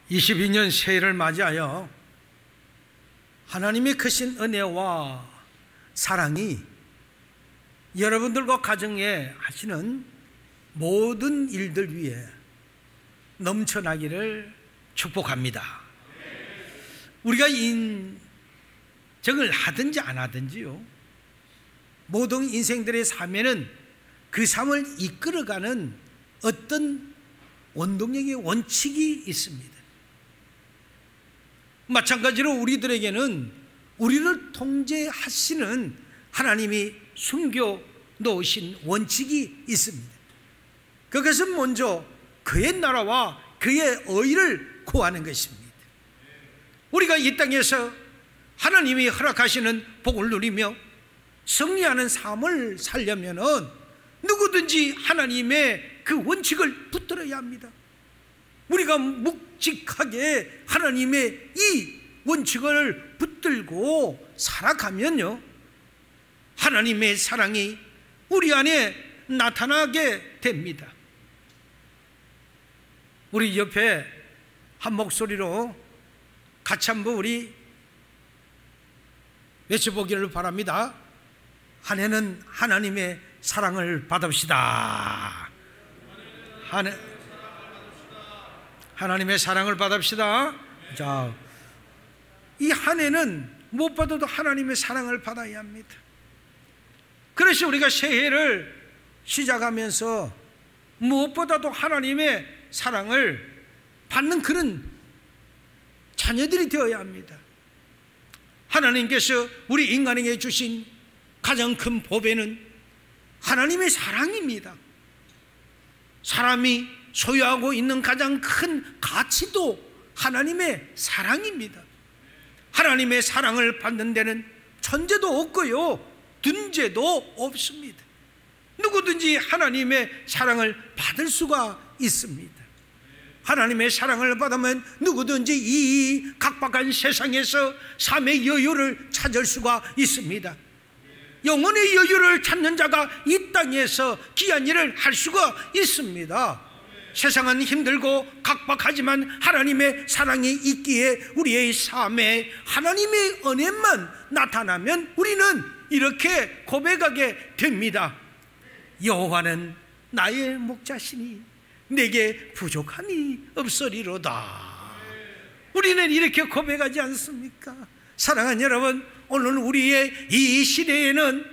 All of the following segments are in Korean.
22년 새해를 맞이하여 하나님의 크신 은혜와 사랑이 여러분들과 가정에 하시는 모든 일들 위에 넘쳐나기를 축복합니다. 우리가 인정을 하든지 안 하든지요, 모든 인생들의 삶에는 그 삶을 이끌어가는 어떤 원동력의 원칙이 있습니다. 마찬가지로 우리들에게는 우리를 통제하시는 하나님이 숨겨 놓으신 원칙이 있습니다. 그것은 먼저 그의 나라와 그의 의를 구하는 것입니다. 우리가 이 땅에서 하나님이 허락하시는 복을 누리며 승리하는 삶을 살려면 누구든지 하나님의 그 원칙을 붙들어야 합니다. 우리가 묵직하게 하나님의 이 원칙을 붙들고 살아가면요, 하나님의 사랑이 우리 안에 나타나게 됩니다. 우리 옆에 한 목소리로 같이 한번 우리 외쳐보기를 바랍니다. 한 해는 하나님의 사랑을 받읍시다. 하나님의 사랑을 받읍시다. 자, 이 한 해는 무엇보다도 하나님의 사랑을 받아야 합니다. 그래서 우리가 새해를 시작하면서 무엇보다도 하나님의 사랑을 받는 그런 자녀들이 되어야 합니다. 하나님께서 우리 인간에게 주신 가장 큰 보배는 하나님의 사랑입니다. 사람이 소유하고 있는 가장 큰 가치도 하나님의 사랑입니다. 하나님의 사랑을 받는 데는 천재도 없고요, 둔재도 없습니다. 누구든지 하나님의 사랑을 받을 수가 있습니다. 하나님의 사랑을 받으면 누구든지 이 각박한 세상에서 삶의 여유를 찾을 수가 있습니다. 영혼의 여유를 찾는 자가 이 땅에서 귀한 일을 할 수가 있습니다. 세상은 힘들고 각박하지만 하나님의 사랑이 있기에 우리의 삶에 하나님의 은혜만 나타나면 우리는 이렇게 고백하게 됩니다. 여호와는 나의 목자시니 내게 부족함이 없으리로다. 우리는 이렇게 고백하지 않습니까? 사랑하는 여러분, 오늘 우리의 이 시대에는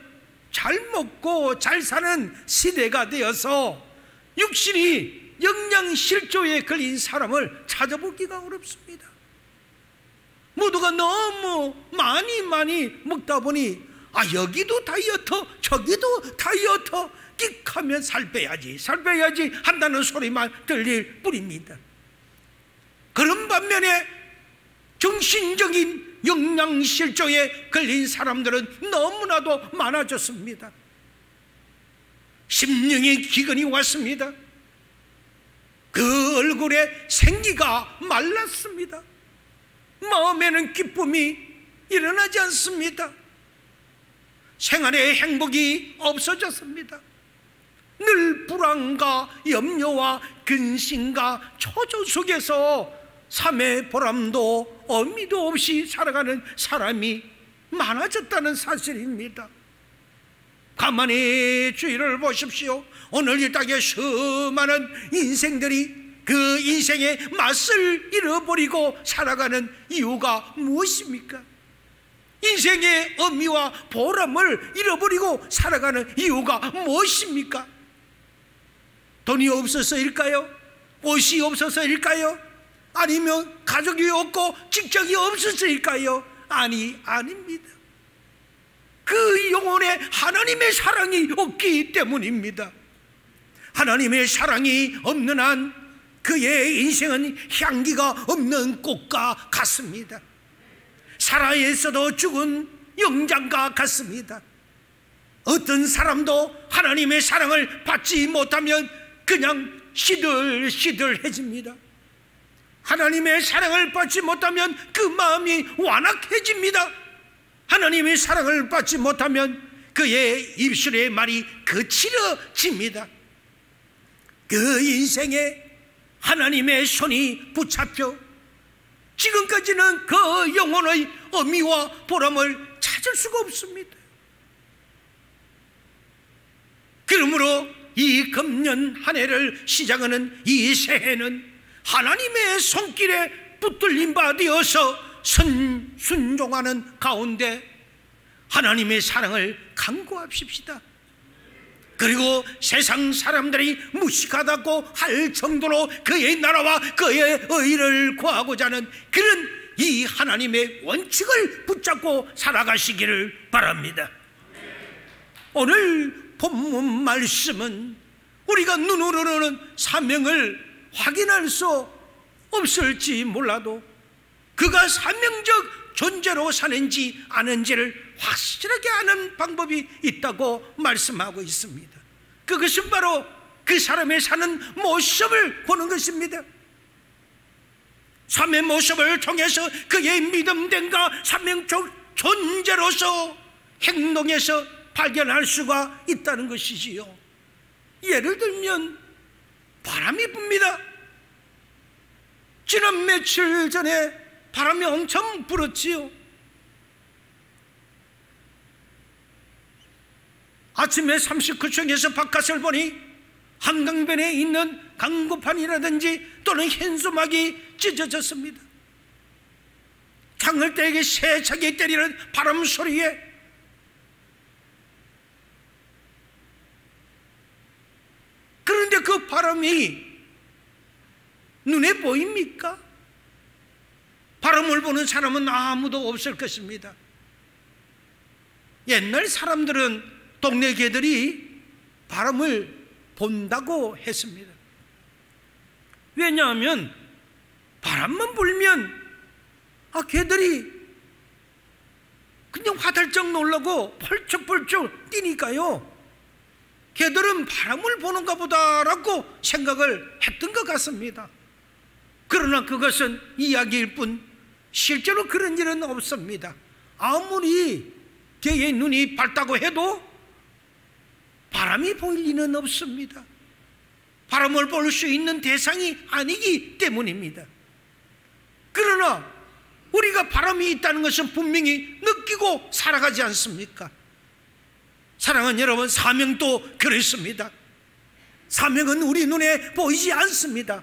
잘 먹고 잘 사는 시대가 되어서 육신이 영양실조에 걸린 사람을 찾아보기가 어렵습니다. 모두가 너무 많이 먹다 보니 여기도 다이어트, 저기도 다이어트, 끽하면 살 빼야지 한다는 소리만 들릴 뿐입니다. 그런 반면에 정신적인 영양실조에 걸린 사람들은 너무나도 많아졌습니다. 심령의 기근이 왔습니다. 그 얼굴에 생기가 말랐습니다. 마음에는 기쁨이 일어나지 않습니다. 생활의 행복이 없어졌습니다. 늘 불안과 염려와 근심과 초조 속에서 삶의 보람도 의미도 없이 살아가는 사람이 많아졌다는 사실입니다. 가만히 주위를 보십시오. 오늘 이 땅에 수많은 인생들이 그 인생의 맛을 잃어버리고 살아가는 이유가 무엇입니까? 인생의 의미와 보람을 잃어버리고 살아가는 이유가 무엇입니까? 돈이 없어서일까요? 옷이 없어서일까요? 아니면 가족이 없고 직장이 없어서일까요? 아닙니다. 그 영혼에 하나님의 사랑이 없기 때문입니다. 하나님의 사랑이 없는 한 그의 인생은 향기가 없는 꽃과 같습니다. 살아있어도 죽은 영장과 같습니다. 어떤 사람도 하나님의 사랑을 받지 못하면 그냥 시들시들해집니다. 하나님의 사랑을 받지 못하면 그 마음이 완악해집니다. 하나님의 사랑을 받지 못하면 그의 입술의 말이 거칠어집니다. 그 인생에 하나님의 손이 붙잡혀 지금까지는 그 영혼의 의미와 보람을 찾을 수가 없습니다. 그러므로 이 금년 한 해를 시작하는 이 새해는 하나님의 손길에 붙들린 바 되어서 순종하는 가운데 하나님의 사랑을 간구합시다. 그리고 세상 사람들이 무식하다고 할 정도로 그의 나라와 그의 의를 구하고자 하는 그런 이 하나님의 원칙을 붙잡고 살아가시기를 바랍니다. 오늘 본문 말씀은 우리가 눈으로는 사명을 확인할 수 없을지 몰라도 그가 사명적 존재로 사는지 아는지를 확실하게 아는 방법이 있다고 말씀하고 있습니다. 그것은 바로 그 사람의 사는 모습을 보는 것입니다. 삶의 모습을 통해서 그의 믿음됨과 사명적 존재로서 행동에서 발견할 수가 있다는 것이지요. 예를 들면 바람이 붑니다. 지난 며칠 전에 바람이 엄청 불었지요. 아침에 39층에서 바깥을 보니 한강변에 있는 강고판이라든지 또는 현수막이 찢어졌습니다. 창을 떼게 세차게 때리는 바람 소리에 그런데 그 바람이 눈에 보입니까? 바람을 보는 사람은 아무도 없을 것입니다. 옛날 사람들은 동네 개들이 바람을 본다고 했습니다. 왜냐하면 바람만 불면 개들이 그냥 화들짝 놀라고 펄쩍펄쩍 뛰니까요, 개들은 바람을 보는가 보다라고 생각을 했던 것 같습니다. 그러나 그것은 이야기일 뿐 실제로 그런 일은 없습니다. 아무리 개의 눈이 밝다고 해도 바람이 보일 리는 없습니다. 바람을 볼 수 있는 대상이 아니기 때문입니다. 그러나 우리가 바람이 있다는 것은 분명히 느끼고 살아가지 않습니까? 사랑하는 여러분, 사명도 그렇습니다. 사명은 우리 눈에 보이지 않습니다.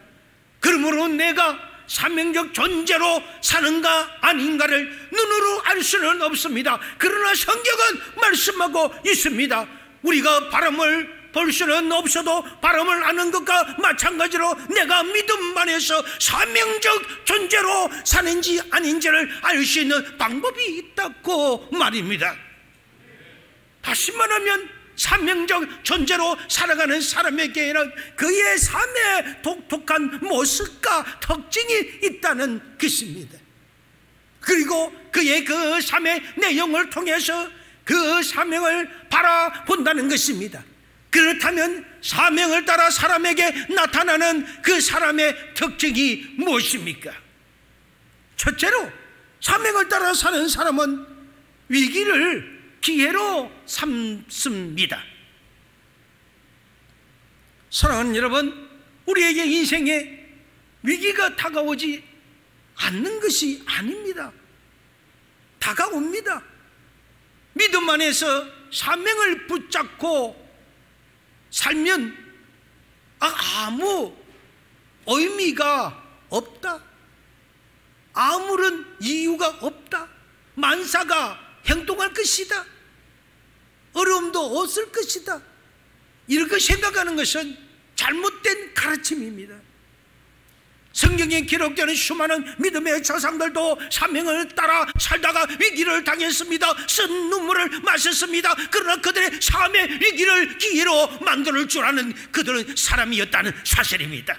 그러므로 내가 사명적 존재로 사는가 아닌가를 눈으로 알 수는 없습니다. 그러나 성경은 말씀하고 있습니다. 우리가 바람을 볼 수는 없어도 바람을 아는 것과 마찬가지로 내가 믿음 안에서 사명적 존재로 사는지 아닌지를 알 수 있는 방법이 있다고 말입니다. 다시 말하면 사명적 존재로 살아가는 사람에게는 그의 삶의 독특한 모습과 특징이 있다는 것입니다. 그리고 그의 그 삶의 내용을 통해서 그 사명을 바라본다는 것입니다. 그렇다면 사명을 따라 사람에게 나타나는 그 사람의 특징이 무엇입니까? 첫째로 사명을 따라 사는 사람은 위기를 기회로 삼습니다. 사랑하는 여러분, 우리에게 인생에 위기가 다가오지 않는 것이 아닙니다. 다가옵니다. 믿음 안에서 사명을 붙잡고 살면 아무 의미가 없다, 아무런 이유가 없다, 만사가 행동할 것이다, 어려움도 없을 것이다, 이렇게 생각하는 것은 잘못된 가르침입니다. 성경에 기록되는 수많은 믿음의 조상들도 사명을 따라 살다가 위기를 당했습니다. 쓴 눈물을 마셨습니다. 그러나 그들의 삶의 위기를 기회로 만들 줄 아는 그들은 사람이었다는 사실입니다.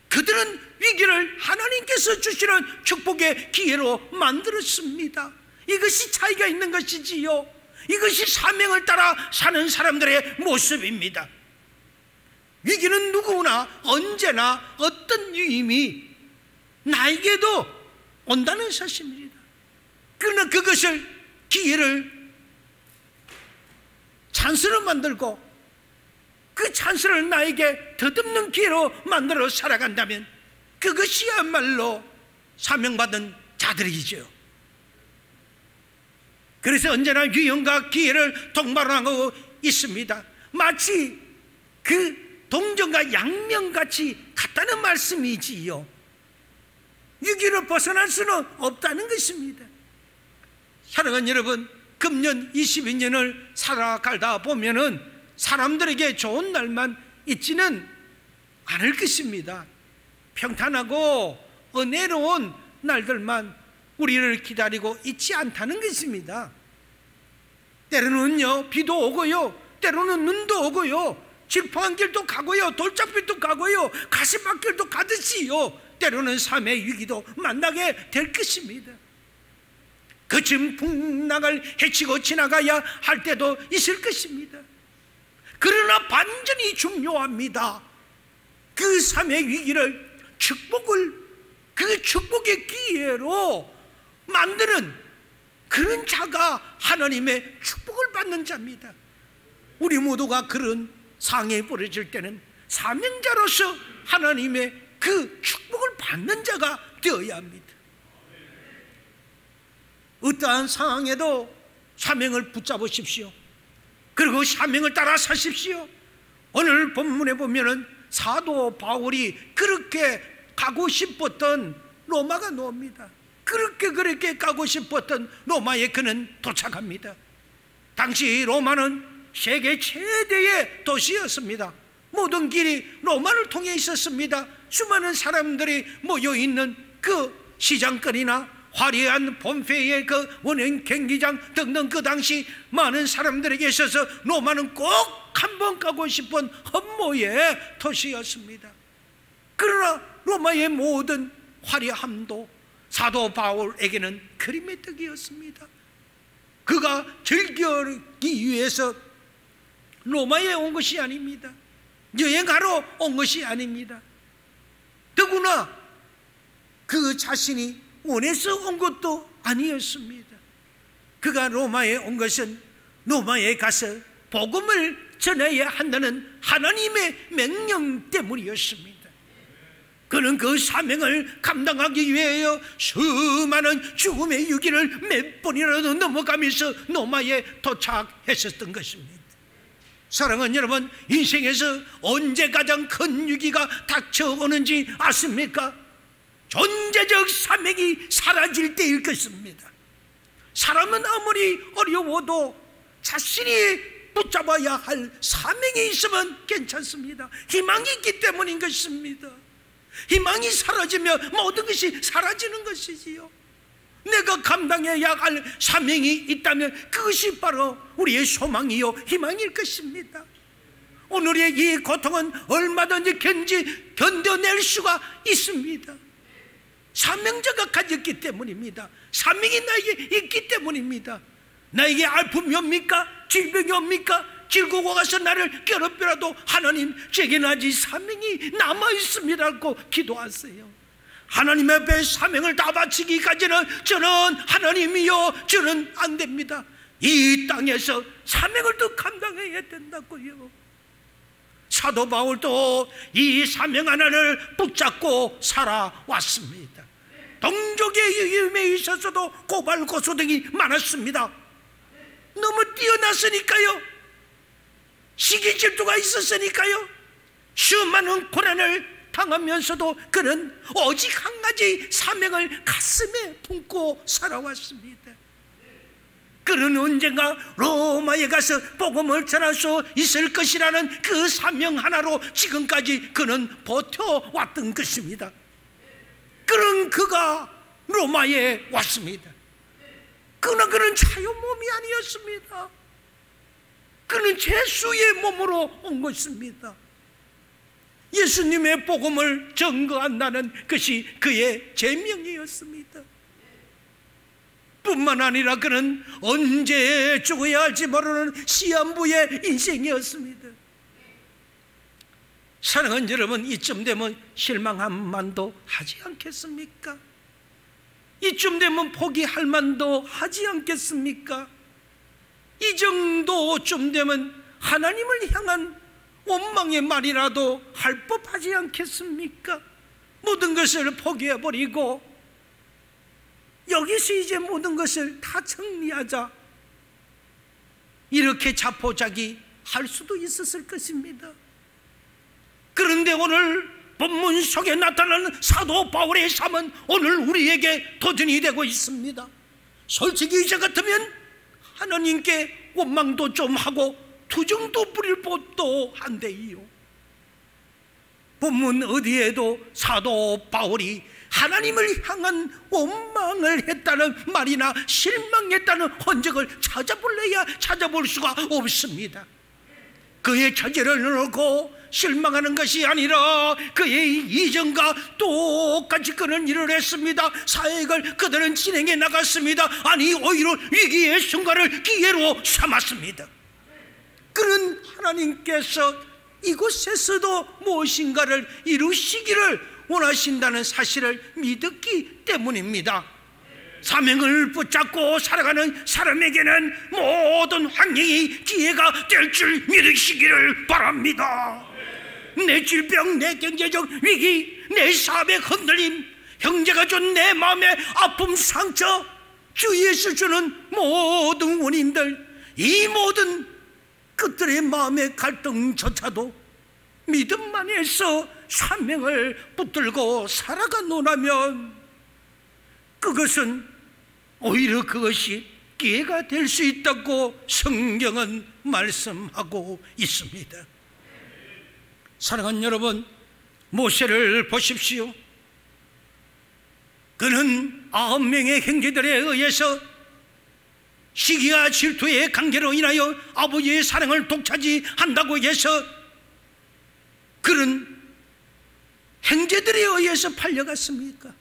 그들은 위기를 하나님께서 주시는 축복의 기회로 만들었습니다. 이것이 차이가 있는 것이지요. 이것이 사명을 따라 사는 사람들의 모습입니다. 위기는 누구나 언제나 어떤 유임이 나에게도 온다는 사실입니다. 그러나 그것을 기회를 찬스로 만들고 그 찬스를 나에게 더듬는 기회로 만들어 살아간다면 그것이야말로 사명받은 자들이죠. 그래서 언제나 유형과 기회를 동반하고 있습니다. 마치 그 동전과 양면같이 같다는 말씀이지요. 위기를 벗어날 수는 없다는 것입니다. 사랑하는 여러분, 금년 22년을 살아가다 보면은 사람들에게 좋은 날만 있지는 않을 것입니다. 평탄하고 은혜로운 날들만 우리를 기다리고 있지 않다는 것입니다. 때로는요, 비도 오고요, 때로는 눈도 오고요, 질풍한 길도 가고요, 돌짝빛도 가고요, 가시밭길도 가듯이요, 때로는 삶의 위기도 만나게 될 것입니다. 그 진풍락을 헤치고 지나가야 할 때도 있을 것입니다. 그러나 반전이 중요합니다. 그 삶의 위기를 그 축복의 기회로 만드는 그런 자가 하나님의 축복을 받는 자입니다. 우리 모두가 그런 상황에 벌어질 때는 사명자로서 하나님의 그 축복을 받는 자가 되어야 합니다. 어떠한 상황에도 사명을 붙잡으십시오. 그리고 사명을 따라 사십시오. 오늘 본문에 보면은 사도 바울이 그렇게 가고 싶었던 로마가 나옵니다. 그렇게 가고 싶었던 로마에 그는 도착합니다. 당시 로마는 세계 최대의 도시였습니다. 모든 길이 로마를 통해 있었습니다. 수많은 사람들이 모여있는 그 시장거리나 화려한 폼페이의 그 원형 경기장 등등, 그 당시 많은 사람들에게 있어서 로마는 꼭 한번 가고 싶은 흠모의 도시였습니다. 그러나 로마의 모든 화려함도 사도 바울에게는 그림의 떡이었습니다. 그가 즐기기 위해서 로마에 온 것이 아닙니다. 여행하러 온 것이 아닙니다. 더구나 그 자신이 원해서 온 것도 아니었습니다. 그가 로마에 온 것은 로마에 가서 복음을 전해야 한다는 하나님의 명령 때문이었습니다. 그는 그 사명을 감당하기 위하여 수많은 죽음의 유기를 몇 번이라도 넘어가면서 로마에 도착했었던 것입니다. 사랑하는 여러분, 인생에서 언제 가장 큰 위기가 닥쳐오는지 아십니까? 존재적 사명이 사라질 때일 것입니다. 사람은 아무리 어려워도 자신이 붙잡아야 할 사명이 있으면 괜찮습니다. 희망이 있기 때문인 것입니다. 희망이 사라지면 모든 것이 사라지는 것이지요. 내가 감당해야 할 사명이 있다면 그것이 바로 우리의 소망이요 희망일 것입니다. 오늘의 이 고통은 얼마든지 견뎌낼 수가 있습니다. 사명자가 가졌기 때문입니다. 사명이 나에게 있기 때문입니다. 나에게 아픔이 옵니까? 질병이 옵니까? 길고 가서 나를 괴롭혀라도 하나님, 제게는 아직 사명이 남아있습니다라고 기도하세요. 하나님 앞에 사명을 다 바치기까지는 저는 하나님이요, 저는 안 됩니다. 이 땅에서 사명을 또 감당해야 된다고요. 사도 바울도 이 사명 하나를 붙잡고 살아왔습니다. 동족의 위험에 있어서도 고발 고소 등이 많았습니다. 너무 뛰어났으니까요. 시기 질투가 있었으니까요. 수많은 고난을 당하면서도 그는 오직 한 가지 사명을 가슴에 품고 살아왔습니다. 그는 언젠가 로마에 가서 복음을 전할 수 있을 것이라는 그 사명 하나로 지금까지 그는 버텨왔던 것입니다. 그런 그가 로마에 왔습니다. 그러나 그는 자유 몸이 아니었습니다. 그는 죄수의 몸으로 온 것입니다. 예수님의 복음을 증거한다는 것이 그의 제명이었습니다. 뿐만 아니라 그는 언제 죽어야 할지 모르는 시한부의 인생이었습니다. 사랑하는 여러분, 이쯤 되면 실망한 만도 하지 않겠습니까? 이쯤 되면 포기할 만도 하지 않겠습니까? 이 정도쯤 되면 하나님을 향한 원망의 말이라도 할 법하지 않겠습니까? 모든 것을 포기해버리고 여기서 이제 모든 것을 다 정리하자, 이렇게 자포자기할 수도 있었을 것입니다. 그런데 오늘 본문 속에 나타나는 사도 바울의 삶은 오늘 우리에게 도전이 되고 있습니다. 솔직히 이제 같으면 하나님께 원망도 좀 하고 투정도 부릴 법도 한데요, 본문 어디에도 사도 바울이 하나님을 향한 원망을 했다는 말이나 실망했다는 흔적을 찾아볼래야 찾아볼 수가 없습니다. 그의 처지를 놓고 실망하는 것이 아니라 그의 이전과 똑같이 그런 일을 했습니다. 사역을 그들은 진행해 나갔습니다. 아니, 오히려 위기의 순간을 기회로 삼았습니다. 그는 하나님께서 이곳에서도 무엇인가를 이루시기를 원하신다는 사실을 믿었기 때문입니다. 사명을 붙잡고 살아가는 사람에게는 모든 환경이 기회가 될 줄 믿으시기를 바랍니다. 내 질병, 내 경제적 위기, 내 사업의 흔들림, 형제가 준 내 마음의 아픔, 상처, 주위에서 주는 모든 원인들, 이 모든 그들의 마음의 갈등조차도 믿음 안에서 사명을 붙들고 살아가노라면 그것은 오히려 그것이 기회가 될 수 있다고 성경은 말씀하고 있습니다. 사랑하는 여러분, 모세를 보십시오. 그는 9명의 형제들에 의해서 시기와 질투의 관계로 인하여 아버지의 사랑을 독차지한다고 해서 그는 형제들에 의해서 팔려갔습니까?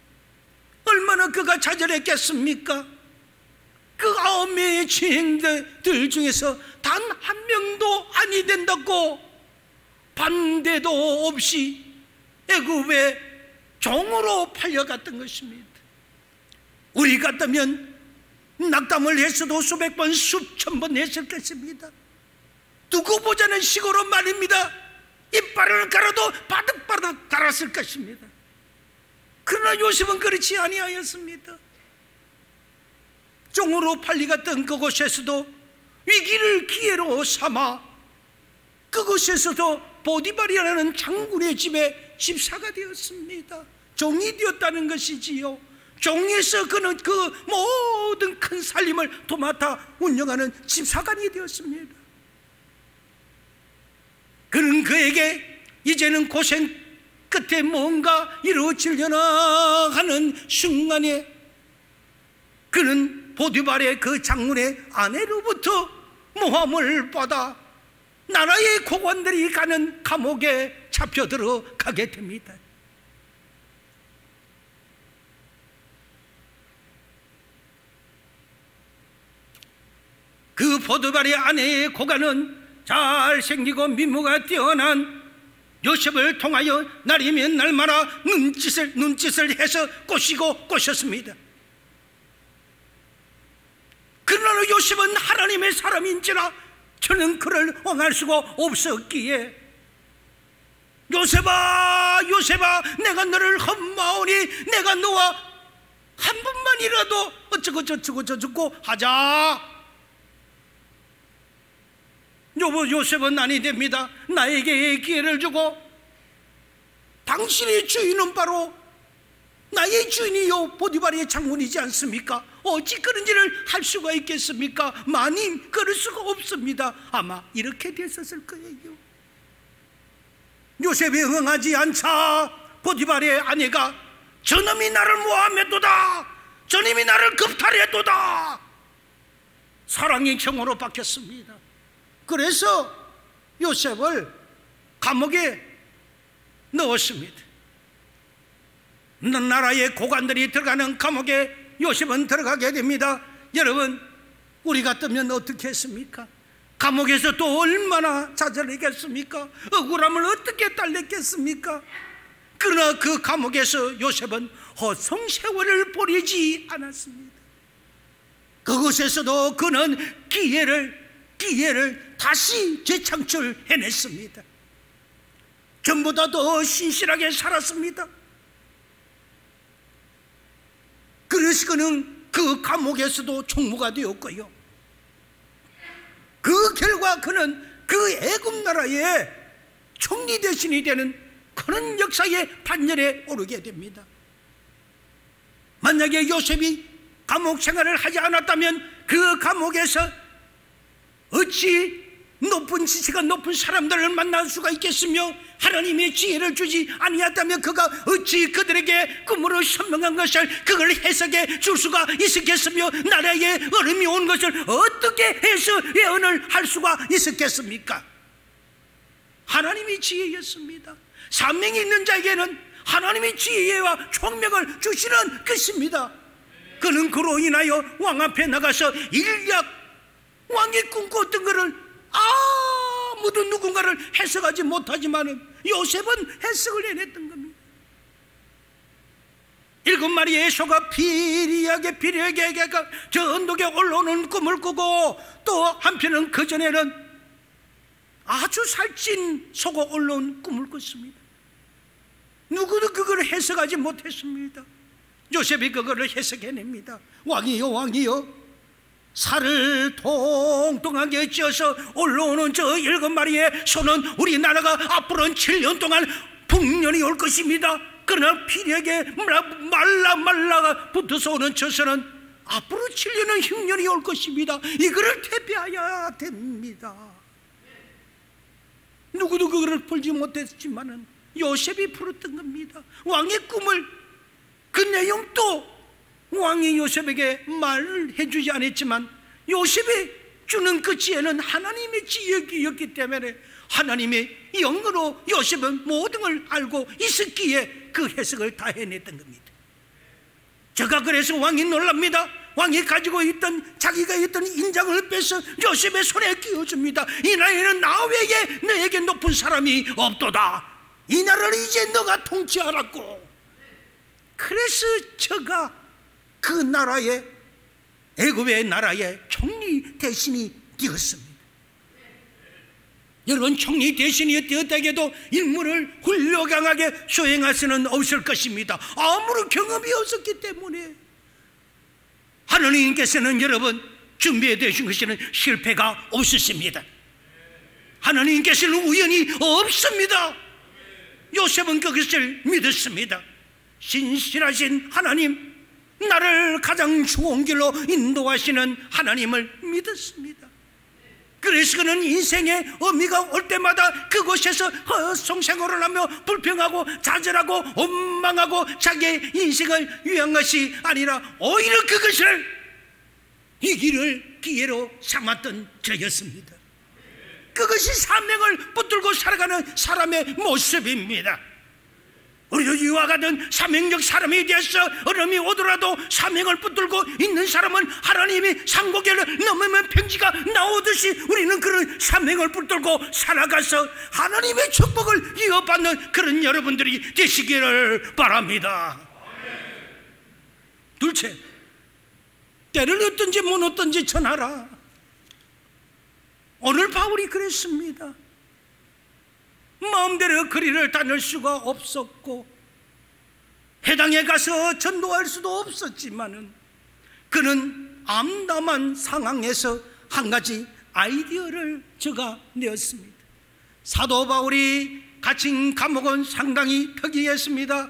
얼마나 그가 좌절했겠습니까? 그 9명의 친형제들 중에서 단 한 명도 아니 된다고 반대도 없이 애굽의 종으로 팔려갔던 것입니다. 우리 같다면 낙담을 했어도 수백 번, 수천 번 했을 것입니다. 두고 보자는 식으로 말입니다. 이빨을 갈아도 바득바득 갈았을 것입니다. 그러나 요셉은 그렇지 아니하였습니다. 종으로 팔려갔던 그곳에서도 위기를 기회로 삼아 그곳에서도 보디발이라는 장군의 집에 집사가 되었습니다. 종이 되었다는 것이지요. 종에서 그는 그 모든 큰 살림을 도맡아 운영하는 집사관이 되었습니다. 그는 그에게 이제는 고생 끝에 뭔가 이루어지려나 하는 순간에 그는 보디발의 그 장군의 아내로부터 모함을 받아 나라의 고관들이 가는 감옥에 잡혀 들어가게 됩니다. 그 보디발의 아내의 고관은 잘생기고 미모가 뛰어난 요셉을 통하여 날이면 날마다 눈짓을 해서 꼬셨습니다. 그러나 요셉은 하나님의 사람인지라 저는 그를 원할 수가 없었기에 요셉아, 요셉아, 내가 너를 험마오니 내가 너와 한 번만이라도 어쩌고 저쩌고 저쩌고 하자. 요셉은 아니 됩니다. 나에게 기회를 주고 당신의 주인은 바로 나의 주인이요 보디발의 장군이지 않습니까? 어찌 그런 일을 할 수가 있겠습니까? 마님, 그럴 수가 없습니다. 아마 이렇게 됐었을 거예요. 요셉이 응하지 않자 보디발의 아내가 저놈이 나를 모함했도다, 저놈이 나를 겁탈했도다, 사랑의 경우로 바뀌었습니다. 그래서 요셉을 감옥에 넣었습니다. 나라의 고관들이 들어가는 감옥에 요셉은 들어가게 됩니다. 여러분, 우리 같으면 어떻게 했습니까? 감옥에서 또 얼마나 좌절했겠습니까? 억울함을 어떻게 달랬겠습니까? 그러나 그 감옥에서 요셉은 허송세월을 보내지 않았습니다. 그곳에서도 그는 기회를 다시 재창출해냈습니다. 전보다 더 신실하게 살았습니다. 그는 그 감옥에서도 총무가 되었고요. 그 결과 그는 그 애굽 나라의 총리 대신이 되는 그런 역사의 반열에 오르게 됩니다. 만약에 요셉이 감옥 생활을 하지 않았다면 그 감옥에서 어찌 높은 지식가 높은 사람들을 만날 수가 있겠으며, 하나님의 지혜를 주지 아니었다면 그가 어찌 그들에게 꿈으로 선명한 것을 그걸 해석해 줄 수가 있었겠으며, 나라에 얼음이 온 것을 어떻게 해서 예언을 할 수가 있었겠습니까? 하나님의 지혜였습니다. 사명이 있는 자에게는 하나님의 지혜와 총명을 주시는 것입니다. 그는 그로 인하여 왕 앞에 나가서 일약 왕이 꿈꿨던 것을 아무도 누군가를 해석하지 못하지만 요셉은 해석을 해냈던 겁니다. 7마리의 소가 비리하게 저 언덕에 올라오는 꿈을 꾸고, 또 한편은 그전에는 아주 살찐 소가 올라온 꿈을 꿨습니다. 누구도 그걸 해석하지 못했습니다. 요셉이 그거를 해석해냅니다. 왕이요, 왕이요, 살을 통통하게 쪄서 올라오는 저 7마리의 소는 우리나라가 앞으로는 7년 동안 풍년이 올 것입니다. 그러나 비리하게 말라 붙어서 오는 저 소는 앞으로 7년은 흉년이 올 것입니다. 이거를 대비해야 됩니다. 누구도 그거를 풀지 못했지만은 요셉이 풀었던 겁니다. 왕의 꿈을, 그 내용도 왕이 요셉에게 말을 해주지 않았지만 요셉이 주는 그 지혜는 하나님의 지혜였기 때문에 하나님의 영으로 요셉은 모든 걸 알고 있었기에 그 해석을 다 해냈던 겁니다. 제가 그래서 왕이 놀랍니다. 왕이 가지고 있던, 자기가 있던 인장을 빼서 요셉의 손에 끼워줍니다. 이 나라에는 나 외에 너에게 높은 사람이 없도다. 이 나라를 이제 너가 통치하라고. 그래서 저가 그 나라의, 애굽의 나라의 총리 대신이 되었습니다. 여러분, 총리 대신이 되었다고 해도 임무를 훌륭하게 수행할 수는 없을 것입니다. 아무런 경험이 없었기 때문에. 하나님께서는 여러분 준비해 두신 것에는 실패가 없으십니다. 하나님께서는 우연이 없습니다. 요셉은 그것을 믿었습니다. 신실하신 하나님, 나를 가장 좋은 길로 인도하시는 하나님을 믿었습니다. 그래서 그는 인생의 의미가 올 때마다 그곳에서 헛송생활을 하며 불평하고 좌절하고 원망하고 자기의 인생을 위한 것이 아니라 오히려 그것을 이 길을 기회로 삼았던 저였습니다. 그것이 사명을 붙들고 살아가는 사람의 모습입니다. 우리도 이와 같은 사명적 사람이 되어서 어려움이 오더라도 사명을 붙들고 있는 사람은 하나님이 상고개를 넘으면 평지가 나오듯이 우리는 그런 사명을 붙들고 살아가서 하나님의 축복을 이어받는 그런 여러분들이 되시기를 바랍니다. 둘째, 때를 얻든지 못 얻든지 전하라. 오늘 바울이 그랬습니다. 마음대로 거리를 다닐 수가 없었고 해당에 가서 전도할 수도 없었지만은 그는 암담한 상황에서 한 가지 아이디어를 적어내었습니다. 사도 바울이 갇힌 감옥은 상당히 특이했습니다.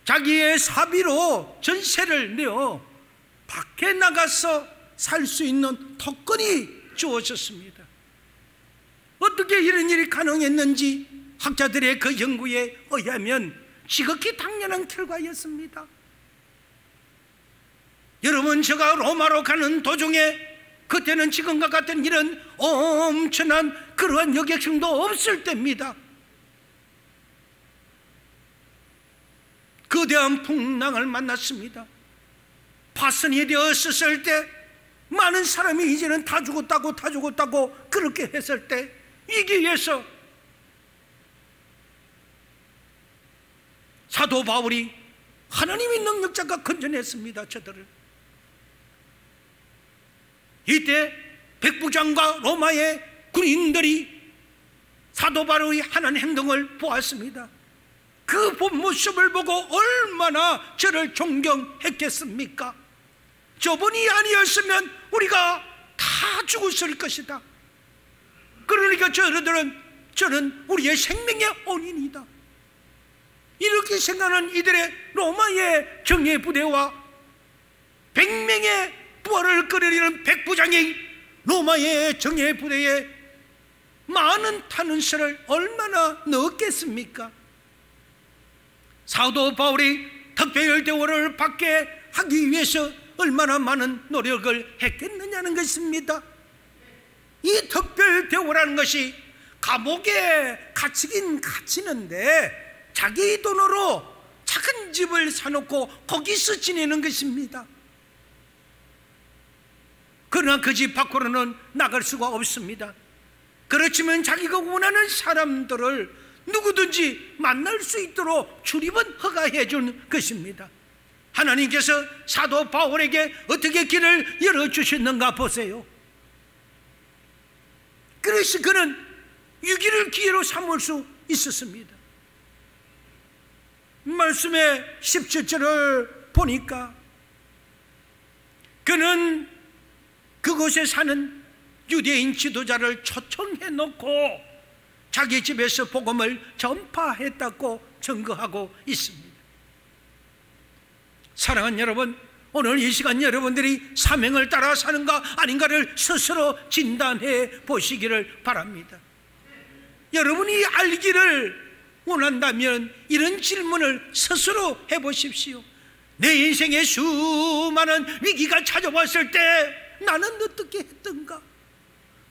자기의 사비로 전세를 내어 밖에 나가서 살 수 있는 특권이 주어졌습니다. 어떻게 이런 일이 가능했는지 학자들의 그 연구에 의하면 지극히 당연한 결과였습니다. 여러분, 제가 로마로 가는 도중에 그때는 지금과 같은 이런 엄청난 그러한 여객선도 없을 때입니다. 거대한 풍랑을 만났습니다. 파선이 되었을 때 많은 사람이 이제는 다 죽었다고 그렇게 했을 때 이기 위해서 사도 바울이 하나님의 능력자가 건져냈습니다. 저들을. 이때 백부장과 로마의 군인들이 사도 바울의 하는 행동을 보았습니다. 그 본 모습을 보고 얼마나 저를 존경했겠습니까? 저분이 아니었으면 우리가 다 죽었을 것이다. 그러니까 저는 우리의 생명의 원인이다. 이렇게 생각하는 이들의 로마의 정예 부대와 100명의 부활을 끌어내리는 백부장이 로마의 정예 부대에 많은 탄원서를 얼마나 넣었겠습니까? 사도 바울이 특별대우를 받게 하기 위해서 얼마나 많은 노력을 했겠느냐는 것입니다. 이 특별대우라는 것이 감옥에 갇히긴 갇히는데 자기 돈으로 작은 집을 사놓고 거기서 지내는 것입니다. 그러나 그 집 밖으로는 나갈 수가 없습니다. 그렇지만 자기가 원하는 사람들을 누구든지 만날 수 있도록 출입은 허가해 준 것입니다. 하나님께서 사도 바울에게 어떻게 길을 열어주셨는가 보세요. 그래서 그는 위기를 기회로 삼을 수 있었습니다. 말씀의 17절을 보니까 그는 그곳에 사는 유대인 지도자를 초청해 놓고 자기 집에서 복음을 전파했다고 증거하고 있습니다. 사랑하는 여러분, 오늘 이 시간 여러분들이 사명을 따라 사는가 아닌가를 스스로 진단해 보시기를 바랍니다. 여러분이 알기를 원한다면 이런 질문을 스스로 해보십시오. 내 인생에 수많은 위기가 찾아왔을 때 나는 어떻게 했던가?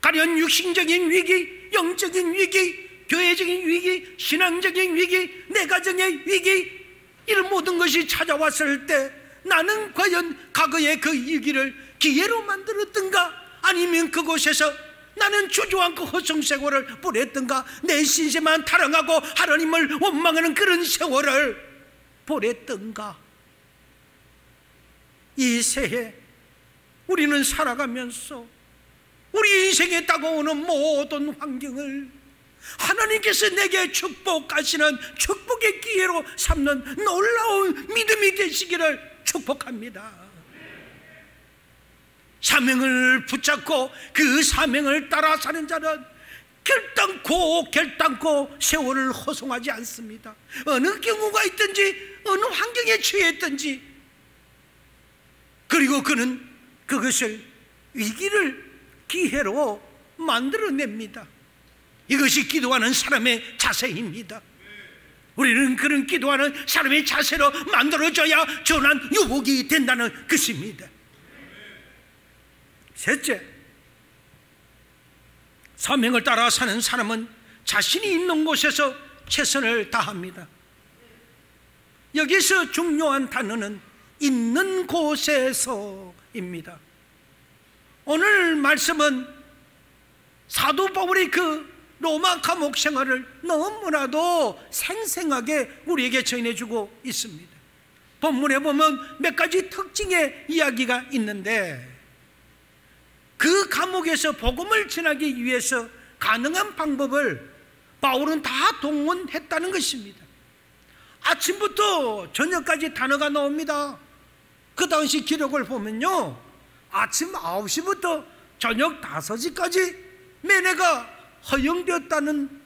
가령 육신적인 위기, 영적인 위기, 교회적인 위기, 신앙적인 위기, 내 가정의 위기, 이런 모든 것이 찾아왔을 때 나는 과연 과거의 그 위기를 기회로 만들었던가? 아니면 그곳에서 나는 주저앉고 허송세월을 보냈던가? 내 신세만 타령하고 하나님을 원망하는 그런 세월을 보냈던가? 이 새해 우리는 살아가면서 우리 인생에 다가오는 모든 환경을 하나님께서 내게 축복하시는 축복의 기회로 삼는 놀라운 믿음이 되시기를 축복합니다. 사명을 붙잡고 그 사명을 따라 사는 자는 결단코 세월을 허송하지 않습니다. 어느 경우가 있든지 어느 환경에 처했든지, 그리고 그는 그것을 위기를 기회로 만들어냅니다. 이것이 기도하는 사람의 자세입니다. 우리는 그런 기도하는 사람의 자세로 만들어져야 전환 유복이 된다는 것입니다. 셋째, 사명을 따라 사는 사람은 자신이 있는 곳에서 최선을 다합니다. 여기서 중요한 단어는 있는 곳에서입니다. 오늘 말씀은 사도 바울의 그 로마 감옥 생활을 너무나도 생생하게 우리에게 전해주고 있습니다. 본문에 보면 몇 가지 특징의 이야기가 있는데, 그 감옥에서 복음을 전하기 위해서 가능한 방법을 바울은 다 동원했다는 것입니다. 아침부터 저녁까지 단어가 나옵니다. 그 당시 기록을 보면요, 아침 9시부터 저녁 5시까지 매매가 허용되었다는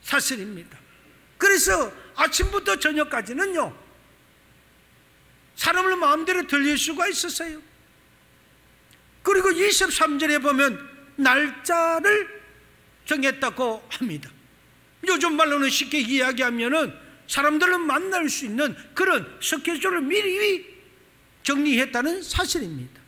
사실입니다. 그래서 아침부터 저녁까지는요, 사람을 마음대로 들릴 수가 있었어요. 그리고 23절에 보면 날짜를 정했다고 합니다. 요즘 말로는 쉽게 이야기하면은 사람들을 만날 수 있는 그런 스케줄을 미리 정리했다는 사실입니다.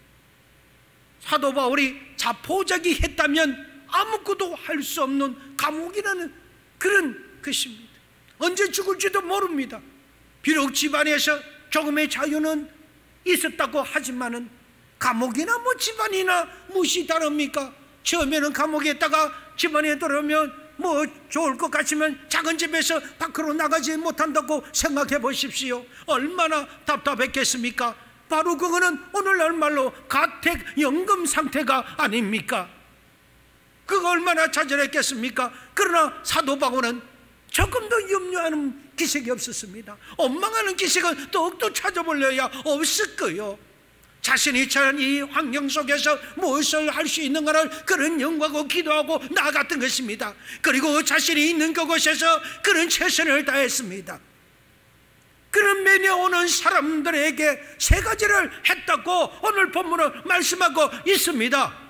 사도 바울이 자포자기 했다면 아무것도 할 수 없는 감옥이라는 그런 것입니다. 언제 죽을지도 모릅니다. 비록 집안에서 조금의 자유는 있었다고 하지만은 감옥이나 뭐 집안이나 무엇이 다릅니까? 처음에는 감옥에 있다가 집안에 들어오면 뭐 좋을 것 같지만 작은 집에서 밖으로 나가지 못한다고 생각해 보십시오. 얼마나 답답했겠습니까? 바로 그거는 오늘날 말로 가택연금 상태가 아닙니까? 그거 얼마나 좌절했겠습니까? 그러나 사도 바울은 조금도 염려하는 기색이 없었습니다. 원망하는 기색은 더욱더 찾아보려야 없을 거예요. 자신이 처한 이 환경 속에서 무엇을 할 수 있는가를 그런 연구하고 기도하고 나아갔던 것입니다. 그리고 자신이 있는 그곳에서 그런 최선을 다했습니다. 그런 면에 오는 사람들에게 세 가지를 했다고 오늘 본문은 말씀하고 있습니다.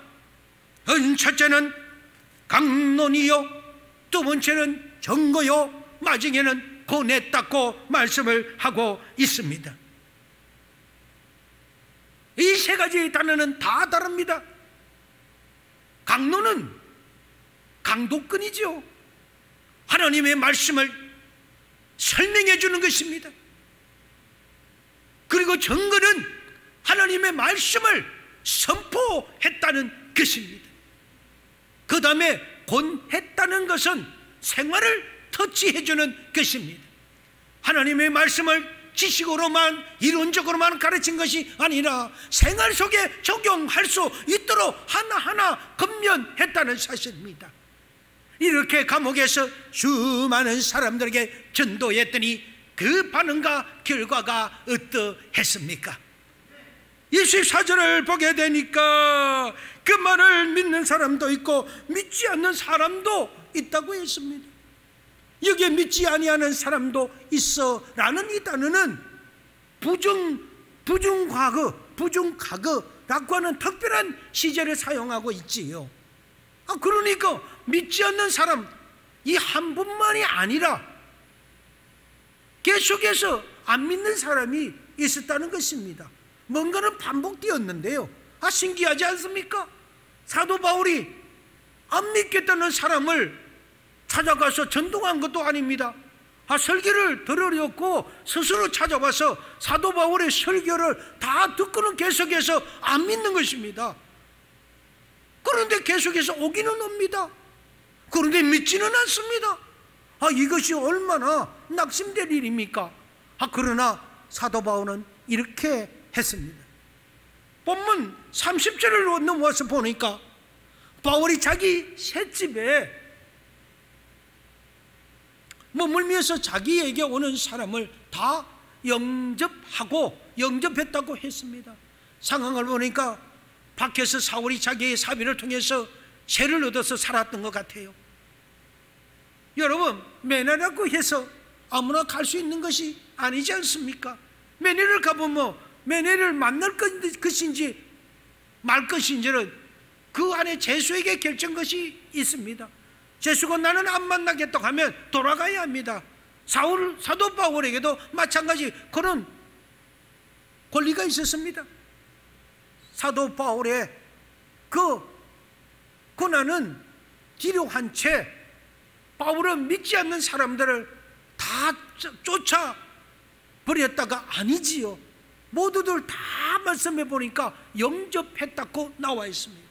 첫째는 강론이요, 두 번째는 증거요, 마지막에는 고냈다고 말씀을 하고 있습니다. 이 세 가지 단어는 다 다릅니다. 강론은 강도권이죠. 하나님의 말씀을 설명해 주는 것입니다. 그리고 증거는 하나님의 말씀을 선포했다는 것입니다. 그 다음에 권했다는 것은 생활을 터치해 주는 것입니다. 하나님의 말씀을 지식으로만 이론적으로만 가르친 것이 아니라 생활 속에 적용할 수 있도록 하나하나 건면했다는 사실입니다. 이렇게 감옥에서 수많은 사람들에게 전도했더니 그 반응과 결과가 어떠했습니까? 24절을 보게 되니까 그 말을 믿는 사람도 있고 믿지 않는 사람도 있다고 했습니다. 여기에 믿지 아니하는 사람도 있어라는 이 단어는 부중과거라고 하는 특별한 시제를 사용하고 있지요. 그러니까 믿지 않는 사람 이 한 분만이 아니라 계속해서 안 믿는 사람이 있었다는 것입니다. 뭔가는 반복되었는데요. 신기하지 않습니까? 사도 바울이 안 믿겠다는 사람을 찾아가서 전도한 것도 아닙니다. 설교를 들으려고 스스로 찾아와서 사도 바울의 설교를 다 듣고는 계속해서 안 믿는 것입니다. 그런데 계속해서 오기는 옵니다. 그런데 믿지는 않습니다. 이것이 얼마나 낙심될 일입니까? 그러나 사도 바울은 이렇게 했습니다. 본문 30절을 넘어와서 보니까 바울이 자기 셋집에 머물면서 자기에게 오는 사람을 다 영접했다고 했습니다. 상황을 보니까 밖에서 사울이 자기의 사비를 통해서 세를 얻어서 살았던 것 같아요. 여러분, 매너라고 해서 아무나 갈 수 있는 것이 아니지 않습니까? 매너를 가보면 매너를 만날 것인지 말 것인지는 그 안에 제수에게 결정 것이 있습니다. 제수가 나는 안 만나겠다고 하면 돌아가야 합니다. 사도 바울에게도 마찬가지 그런 권리가 있었습니다. 사도 바울의 그 고난은 뒤로 한 채 바울은 믿지 않는 사람들을 다 쫓아버렸다가 아니지요. 모두들 다 말씀해 보니까 영접했다고 나와 있습니다.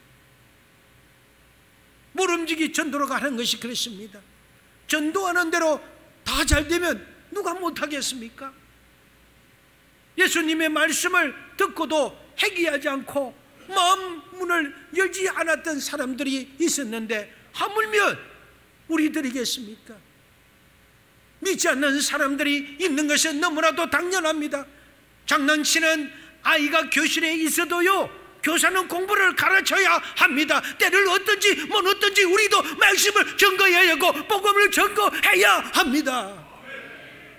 모름지기 전도로가 하는 것이 그렇습니다. 전도하는 대로 다 잘 되면 누가 못하겠습니까? 예수님의 말씀을 듣고도 회개하지 않고 마음 문을 열지 않았던 사람들이 있었는데 하물며 우리들이겠습니까? 믿지 않는 사람들이 있는 것은 너무나도 당연합니다. 장난치는 아이가 교실에 있어도요, 교사는 공부를 가르쳐야 합니다. 때를 어떤지 못 어떤지 우리도 말씀을 증거해야 하고 복음을 증거해야 합니다.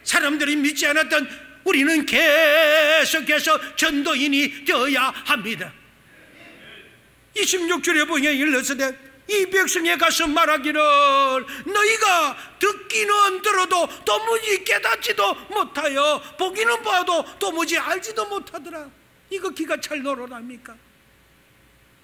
사람들이 믿지 않았던 우리는 계속해서 전도인이 되어야 합니다. 26절에 보면 일러서되 이 백성에 가서 말하기를 너희가 듣기는 들어도 도무지 깨닫지도 못하여 보기는 봐도 도무지 알지도 못하더라. 이거 기가 찰 노릇합니까?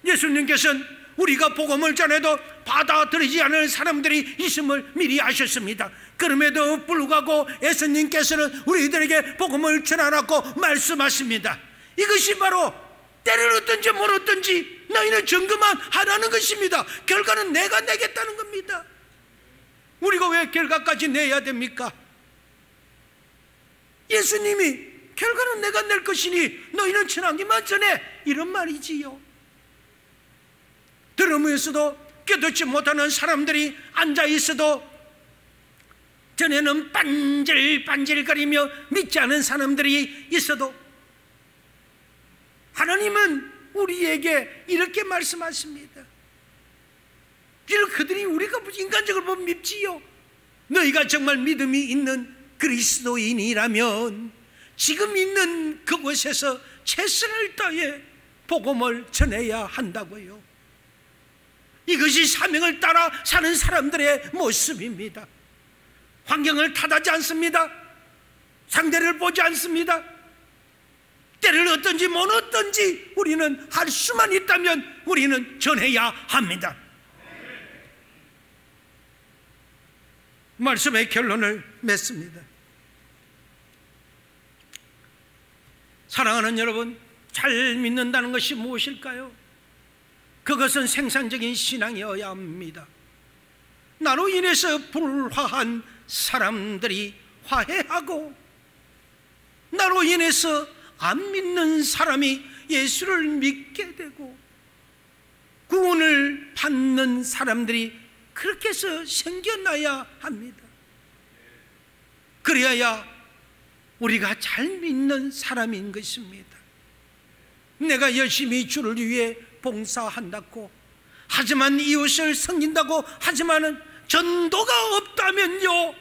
예수님께서는 우리가 복음을 전해도 받아들이지 않는 사람들이 있음을 미리 아셨습니다. 그럼에도 불구하고 예수님께서는 우리들에게 복음을 전하라고 말씀하십니다. 이것이 바로 때를 얻든지 못 얻든지 너희는 증거만 하라는 것입니다. 결과는 내가 내겠다는 겁니다. 우리가 왜 결과까지 내야 됩니까? 예수님이 결과는 내가 낼 것이니 너희는 전하기만 전해, 이런 말이지요. 들으면서도 깨닫지 못하는 사람들이 앉아있어도 전에는 반질반질거리며 믿지 않은 사람들이 있어도 하나님은 우리에게 이렇게 말씀하십니다. 그들이 우리가 인간적으로 보면 밉지요. 너희가 정말 믿음이 있는 그리스도인이라면 지금 있는 그곳에서 최선을 다해 복음을 전해야 한다고요. 이것이 사명을 따라 사는 사람들의 모습입니다. 환경을 탓하지 않습니다. 상대를 보지 않습니다. 때를 어떤지 못 어떤지 우리는 할 수만 있다면 우리는 전해야 합니다. 말씀의 결론을 맺습니다. 사랑하는 여러분, 잘 믿는다는 것이 무엇일까요? 그것은 생산적인 신앙이어야 합니다. 나로 인해서 불화한 사람들이 화해하고 나로 인해서 안 믿는 사람이 예수를 믿게 되고 구원을 받는 사람들이 그렇게 해서 생겨나야 합니다. 그래야 우리가 잘 믿는 사람인 것입니다. 내가 열심히 주를 위해 봉사한다고 하지만 이웃을 섬긴다고 하지만은 전도가 없다면요,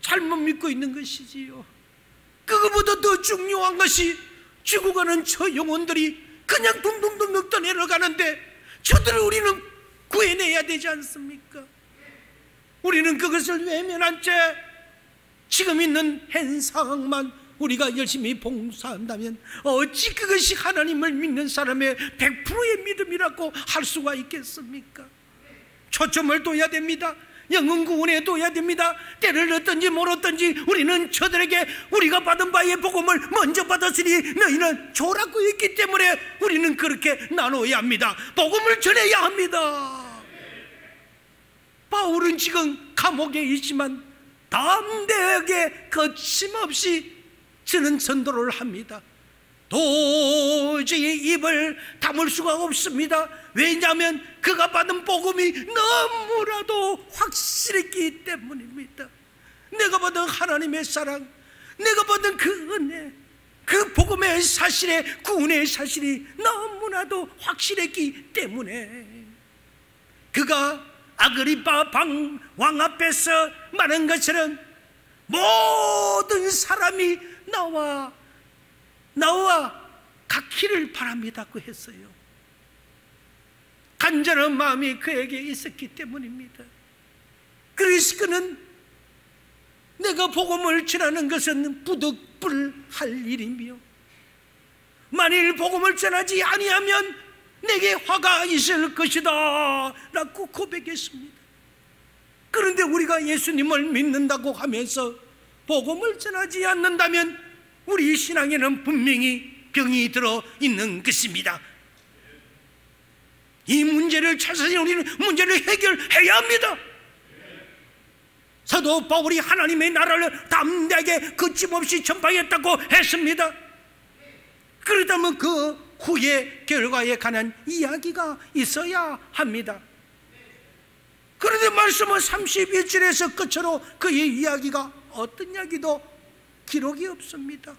잘못 믿고 있는 것이지요. 그거보다 더 중요한 것이 죽어가는 저 영혼들이 그냥 둥둥둥둥 떠내려가는데 저들을 우리는 구해내야 되지 않습니까? 우리는 그것을 외면한 채 지금 있는 현 상황만 우리가 열심히 봉사한다면 어찌 그것이 하나님을 믿는 사람의 100%의 믿음이라고 할 수가 있겠습니까? 초점을 둬야 됩니다. 영혼 구원에 둬야 됩니다. 때를 얻든지 모르든지 우리는 저들에게 우리가 받은 바의 복음을 먼저 받았으니 너희는 줘라고 했기 때문에 우리는 그렇게 나눠야 합니다. 복음을 전해야 합니다. 바울은 지금 감옥에 있지만 담대하게 거침없이 저는 전도를 합니다. 도저히 입을 다물 수가 없습니다. 왜냐하면 그가 받은 복음이 너무나도 확실했기 때문입니다. 내가 받은 하나님의 사랑, 내가 받은 그 은혜, 그 복음의 사실에 구원의 사실이 너무나도 확실했기 때문에 그가 아그리파 왕 앞에서 말한 것처럼 모든 사람이 나와 같기를 바랍니다고 했어요. 간절한 마음이 그에게 있었기 때문입니다. 그래서 그는 내가 복음을 전하는 것은 부득불할 일이며 만일 복음을 전하지 아니하면 내게 화가 있을 것이다 라고 고백했습니다. 그런데 우리가 예수님을 믿는다고 하면서 복음을 전하지 않는다면 우리 신앙에는 분명히 병이 들어 있는 것입니다. 이 문제를 찾아서 우리는 문제를 해결해야 합니다. 사도 바울이 하나님의 나라를 담대하게 거침없이 전파했다고 했습니다. 그렇다면 그 후의 결과에 관한 이야기가 있어야 합니다. 그런데 말씀은 31절에서 끝으로 그의 이야기가 어떤 이야기도 기록이 없습니다.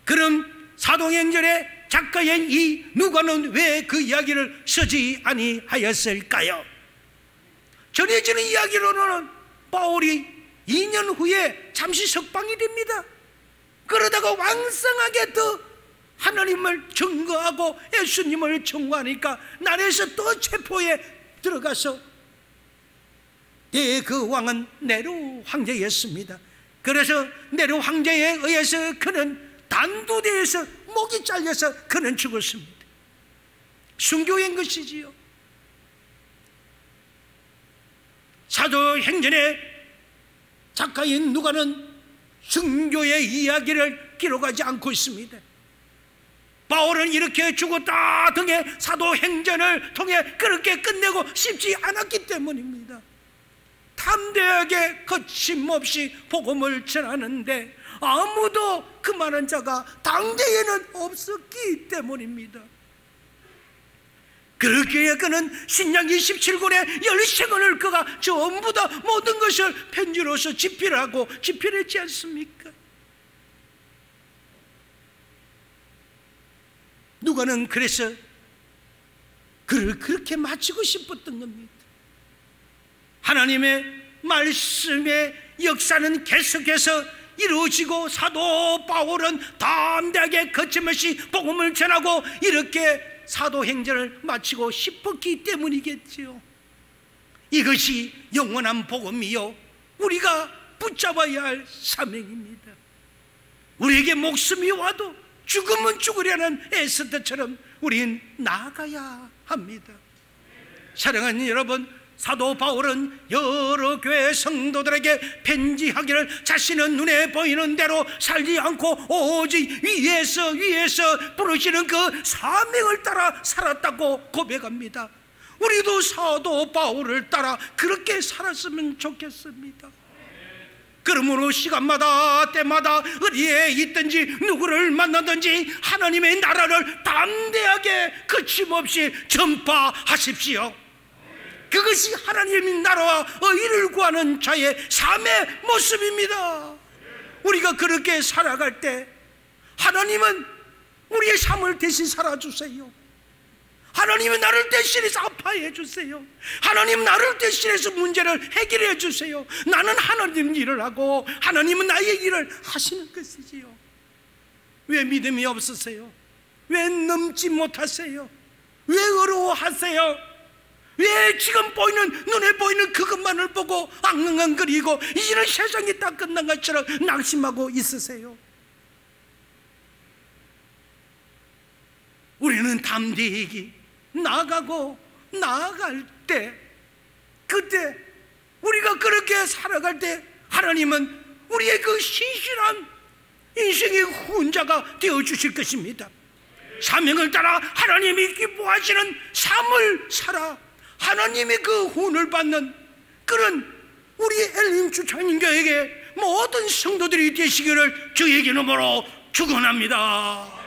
그럼 사도행전의 작가인 이 누가는 왜 그 이야기를 쓰지 아니하였을까요? 전해지는 이야기로는 바울이 2년 후에 잠시 석방이 됩니다. 그러다가 왕성하게 더 하나님을 증거하고 예수님을 증거하니까 나라에서 또 체포에 들어가서 그 왕은 네로 황제였습니다. 그래서 네로 황제에 의해서 그는 단두대에서 목이 잘려서 그는 죽었습니다. 순교인 것이지요. 사도행전의 작가인 누가는 순교의 이야기를 기록하지 않고 있습니다. 바울은 이렇게 죽었다 등의 사도행전을 통해 그렇게 끝내고 싶지 않았기 때문입니다. 담대하게 거침없이 복음을 전하는데 아무도 그만한 자가 당대에는 없었기 때문입니다. 그렇게 그는 신약 27권의 13권을 그가 전부 다 모든 것을 편지로서 집필하고 집필했지 않습니까? 누가는 그래서 그를 그렇게 마치고 싶었던 겁니다. 하나님의 말씀의 역사는 계속해서 이루어지고 사도 바울은 담대하게 거침없이 복음을 전하고 이렇게 사도행전을 마치고 싶었기 때문이겠지요. 이것이 영원한 복음이요, 우리가 붙잡아야 할 사명입니다. 우리에게 목숨이 와도 죽으면 죽으려는 에스더처럼 우린 나아가야 합니다. 사랑하는 여러분, 사도 바울은 여러 교회 성도들에게 편지하기를 자신은 눈에 보이는 대로 살지 않고 오직 위에서 부르시는 그 사명을 따라 살았다고 고백합니다. 우리도 사도 바울을 따라 그렇게 살았으면 좋겠습니다. 그러므로 시간마다 때마다 어디에 있든지 누구를 만나든지 하나님의 나라를 담대하게 거침없이 전파하십시오. 그것이 하나님의 나라와 의를 구하는 자의 삶의 모습입니다. 우리가 그렇게 살아갈 때 하나님은 우리의 삶을 대신 살아주세요. 하나님은 나를 대신해서 아파해 주세요. 하나님은 나를 대신해서 문제를 해결해 주세요. 나는 하나님 일을 하고 하나님은 나의 일을 하시는 것이지요. 왜 믿음이 없으세요? 왜 넘지 못하세요? 왜 어려워하세요? 왜 지금 눈에 보이는 그것만을 보고 앙앙거리고 이제는 세상이 다 끝난 것처럼 낙심하고 있으세요? 우리는 담대히 나아갈 때, 그때 우리가 그렇게 살아갈 때 하나님은 우리의 그 신실한 인생의 후원자가 되어주실 것입니다. 사명을 따라 하나님이 기뻐하시는 삶을 살아 하나님의 그 후원을 받는 그런 우리 엘림 주창인교회에게 모든 성도들이 되시기를 주의 이름으로 축원합니다.